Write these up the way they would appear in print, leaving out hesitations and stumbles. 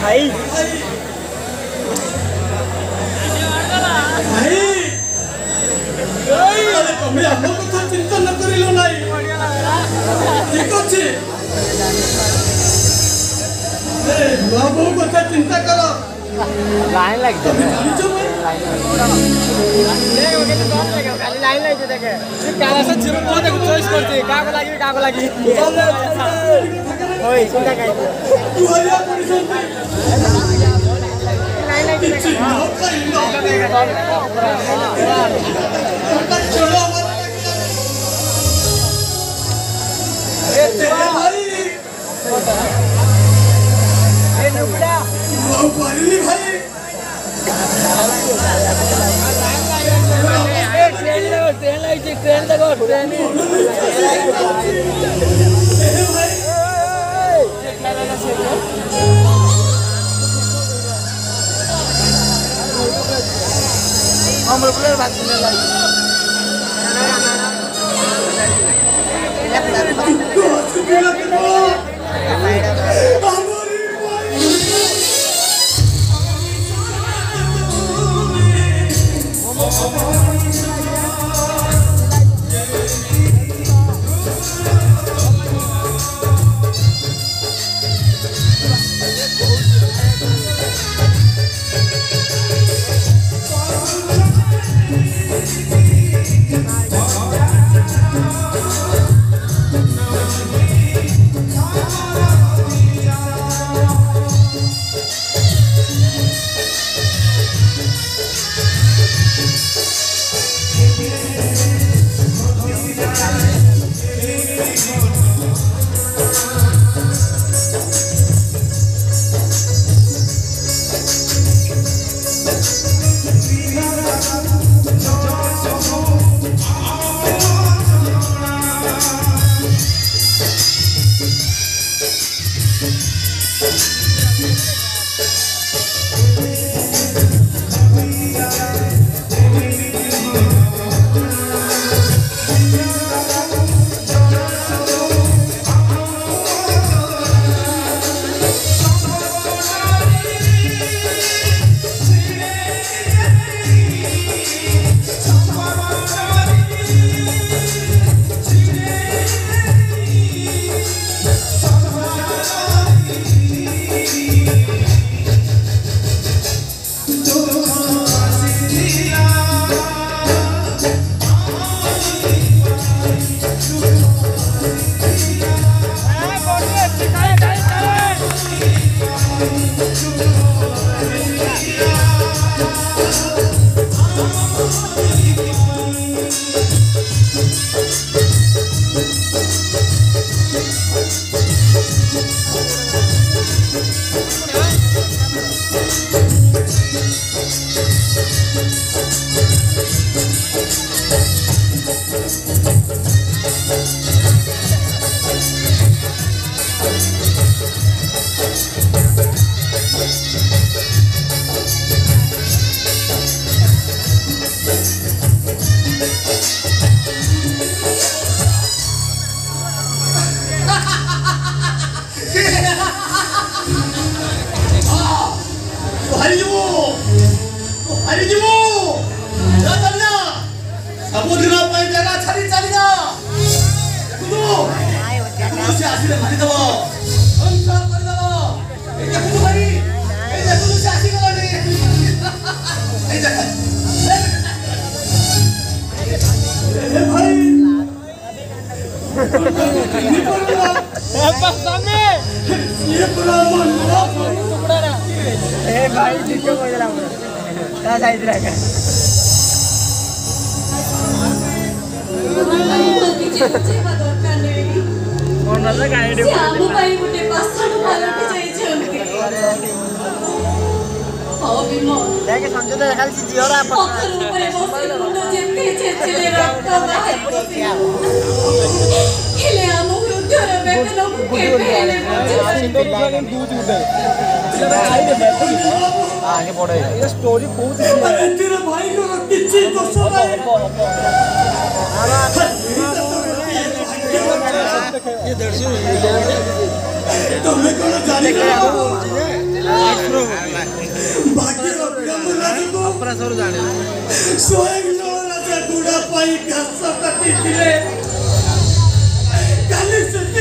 भाई तुम्हें हम कथा चिंता न करिलो नाही ठीक अछि ए बाबू कथा चिंता करो लाइन लग तुम्हें जानि छ भाई देख ओके तो कौन लगे खाली लाइन लग देखे काला से जीरो तो देखो चॉइस करती काको लागी ओए चिंता काई तू हरिया परिसन लाइन लग देखे चलो भाई ए नुबड़ा वो पारिली भाई ट्रेन देखो ट्रेन हम लोग बात करने लगे भाई ये पूरा मन ए भाई ठीक है बोल रहा हूं क्या साइज रहेगा कौन वाला गाड़ी श्यामू भाई मुझे पास्ता मारते जाइछन्ते देखे संजय तो खाली जियोरा पत्थर ऊपर बसे मुंडो जेते छेछले रक्त बाहर हेले हम वृद्धर बेकन केपे हेले आगे बढ़े ये स्टोरी बहुत तेरे भाई को किसी तो सुना ये दर्शन तुम्हें कौन जाने बाकी अपना सर जाने स्वयं राजा गुड़ा पाई घास काटी दिले काली सत्य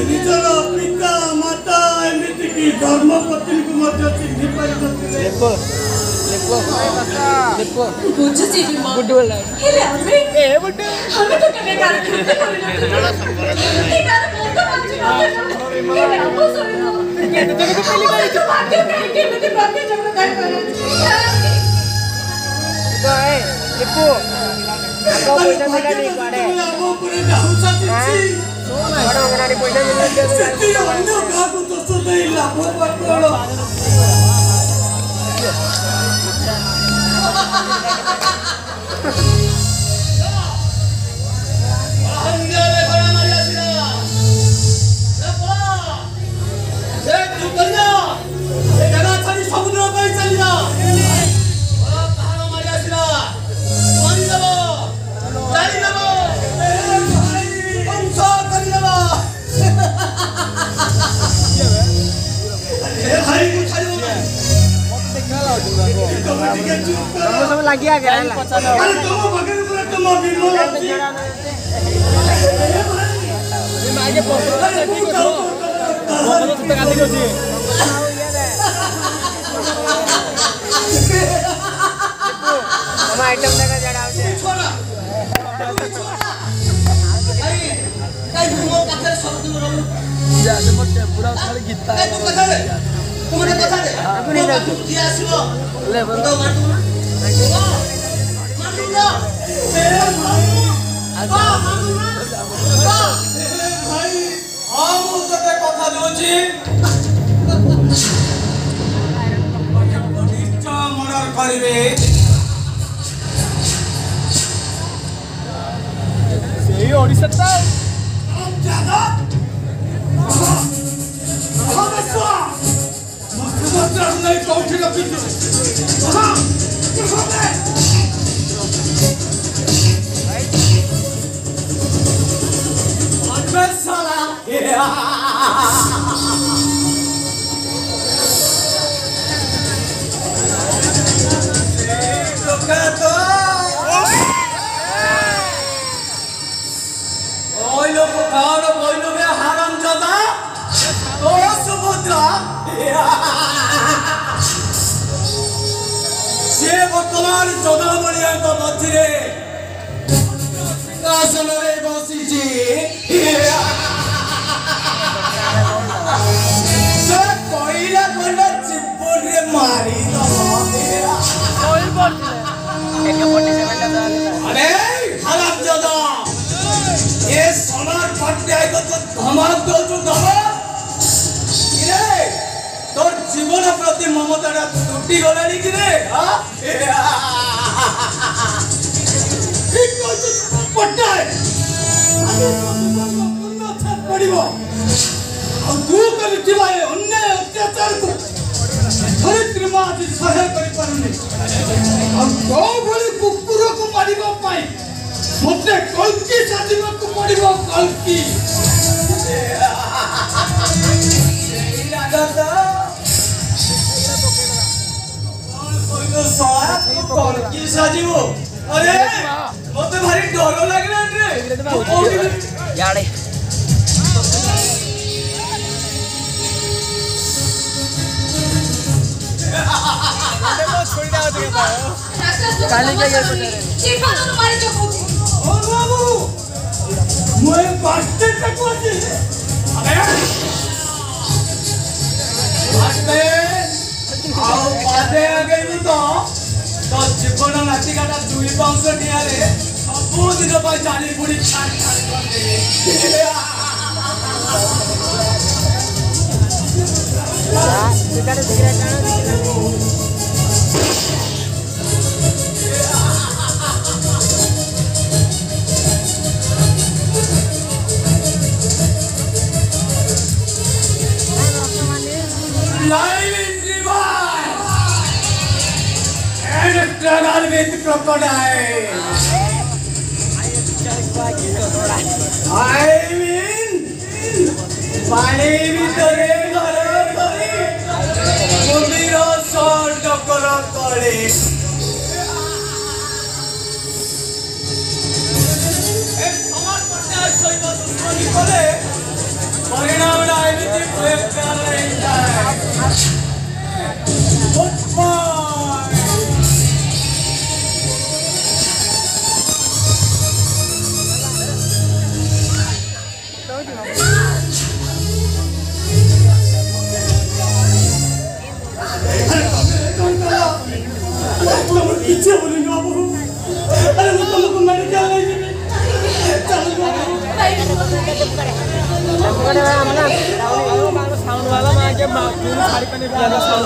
निजर पिता माता एमती की धर्म पत्नी को मध्य चिन्ह पारि बुझुची भी मां गुड बोल हेले हमें ए बुड्ढू हमें तो कने कार करते नहीं कार बोलता बाजी हेले हम सोइनो ये तो तेरे को पहली बार तो बाकी कहीं के में बाकी जब काय करे तो ए लिपू आपको पैसा मिला नहीं पाड़े वो पूरे डाउसा दिछि बड़ा गनाडी पैसा मिला दे सत्य अन्य काको तो सदै लाभो पटोलो अंगले बड़ा मारिया सिरा ए पा ए तू करना ए जगह छाड़ी समुद्र पे चली जा बड़ा पहाड़ मारिया सिरा पानी देबो चाली देबो ए भाई पंचा करी देबो ए भाई को छाड़ी सब लगी आ गया अरे तुम बगल पूरा तुम बिलो लगती ये मागे पोपरो सेटिंग को पोपरो तो गाली को जी हम आइटम लगा जड़ा से छोड़ा काई घुमो काथे सब दिन रहू जा से मोटे पूरा खाली गीता ए तू कथा दे तू मने कथा दे अपनी ना की आसीबो ले बोल तो मार दूना मार दूना ए भाई बा मार दूना बा भाई हम तते कथा दोची निश्चय मर्डर करिवे सेही ओडिसा ता ज्यादा हमसा मत नहीं कौठी रखी हां अबे साला तो ओए लोग काड़ बोलो में हरामजादा तो सुभद्रा से वर्तमान जदामणिया को मध्य सिंहासन रे बसीची से कोइला कोना चिपड़ रे मारी दो कोई बोल एक 47 का अरे हरामजादा ये सोनार पट्टिया को तो धमाक दो जो धमाक किरे तोर जीवन प्रति ममताटा टूटी गलानी किरे हां ठीक को पट्टाय अरे तुम छत पड़िबो और तू करथिबा ए अन्याय अत्याचार को धरित्री मां जी सहाय करि पारुनी और गो भली कुकुर को मारिबा पाई मुझे कल्की साजिबा को पड़िबो कल्की दादा कोई तो साथ कल्की साजिबो अरे मते भारी डर लागला रे याडे छोड़ दे रास्ता जीवन मारी जो को ओ बाबू मैं बास्ते तक पहुंचे बास्ते आओ बादे आ गई तो जीवन नाती काटा 2 पाउंड दिया रे सब दिन पर जानी बुड़ी छान छान कर दे Live in revive and struggle with crocodile. I mean, पानी भीतरे घरे घरे मंदिर सर डकर करे एक समाज पट्टा सहित दुश्मनी करे परिणाम एमती प्रयोग पीछे बोलेंगे बाबू अरे मैं तुमको मैंने क्या साउंड वाला में आके साड़ी पहने ज्यादा साउंड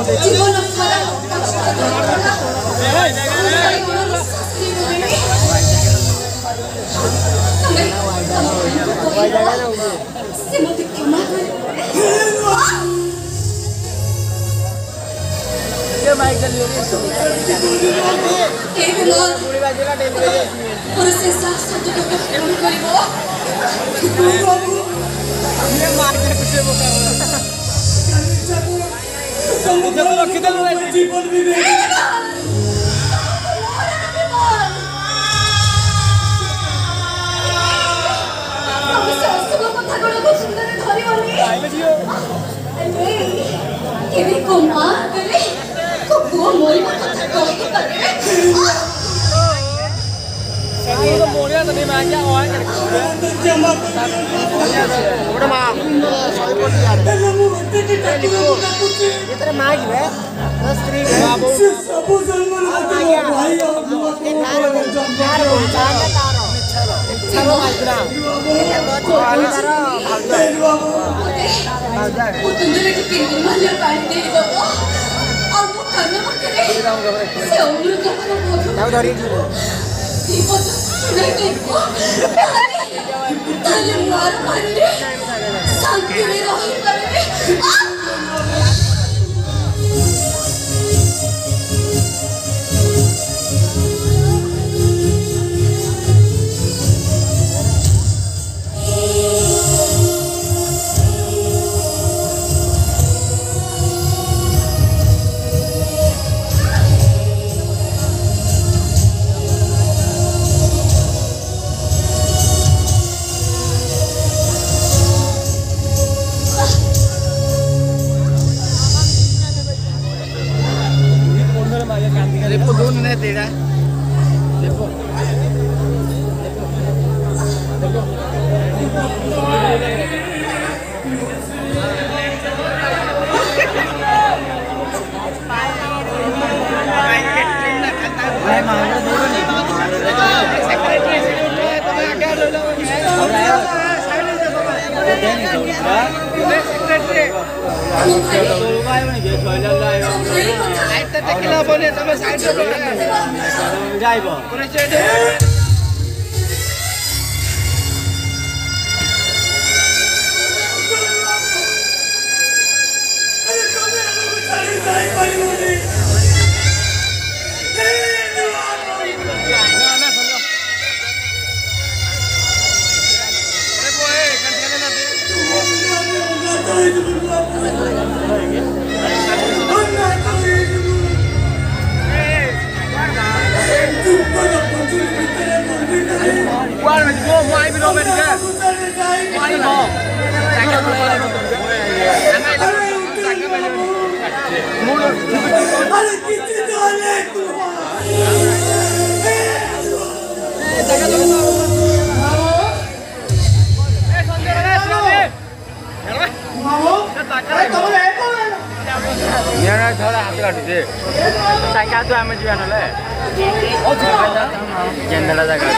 ये माइक चल मोरिया तो नहीं मैं क्या हुआ है उड़ा मां सॉरी बोल यार इतने मां की है 10 3 बाबू सब जन्म भाई यार वो जाने तारो चलो माइकरा उतने के तीन माले पानी दे दो और वो करना मत करे से उम्र का ना धरी ताले मार मारे शांति में रही करे देखो दोनों ने तेरा देखो अरे कितने साइकेल तो आम जीवन गेंदा जगह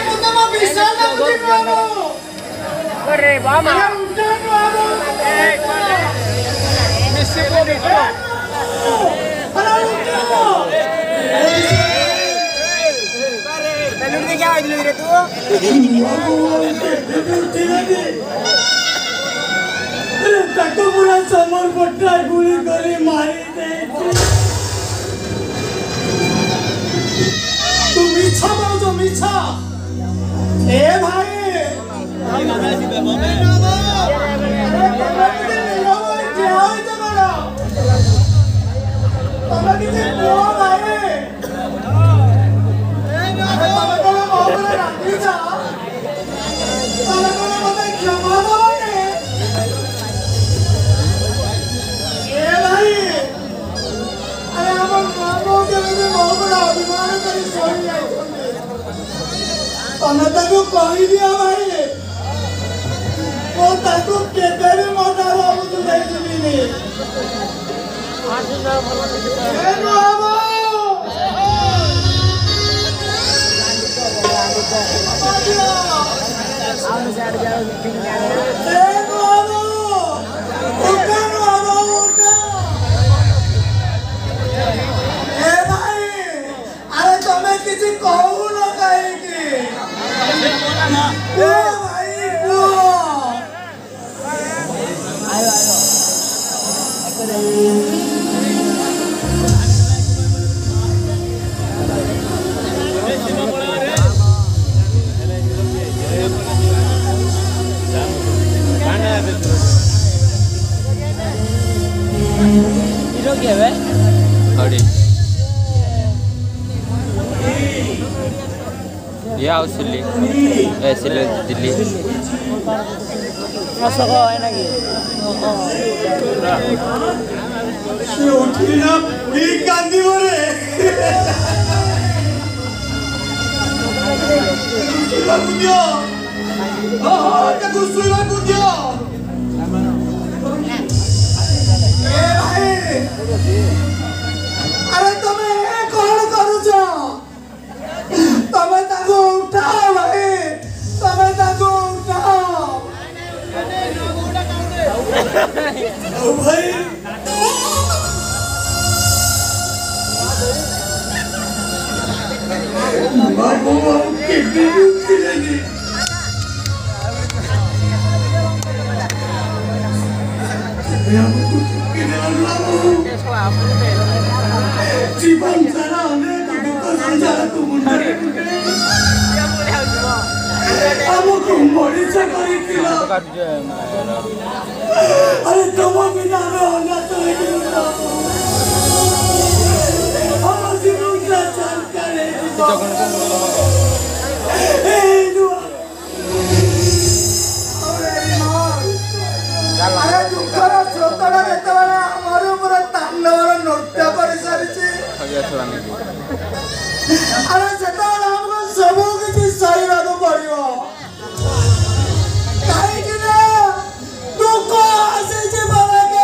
ताको पूरा समर पट्टा गुली करी मारी दे तू मिछा बोलो मिछा ए भाई तमें ताको कही दिया भाई वो ताको केते भी मजा बाबू तू देखली नी ए बाबू किसी कहू न कहेगी भाई या दिल्ली दिल्ली उठीना पूरी कांदी रे सुला कुदियो के सुला कुदियो ए भाई अरे तुम कौन करूछ तमें ताको उठाओ भाई तमें ताको उठाओ भाई बाबू कितनी उठी लगी जीवन सारा अनेक दुख संसार को मुंडे हमको मरीच करिथिला अरे तुम बिना में अनाथ है हम जीवन का सरकार है ए दुआ अरे दुखर स्रोतरा जेतबेला हमर ऊपर तांडवर नृत्य करि सारिछि अरे सेतबेला हमको सब किछि सहिबाको पड़िबो काहे कि ना दुख आसे जे बड़ा के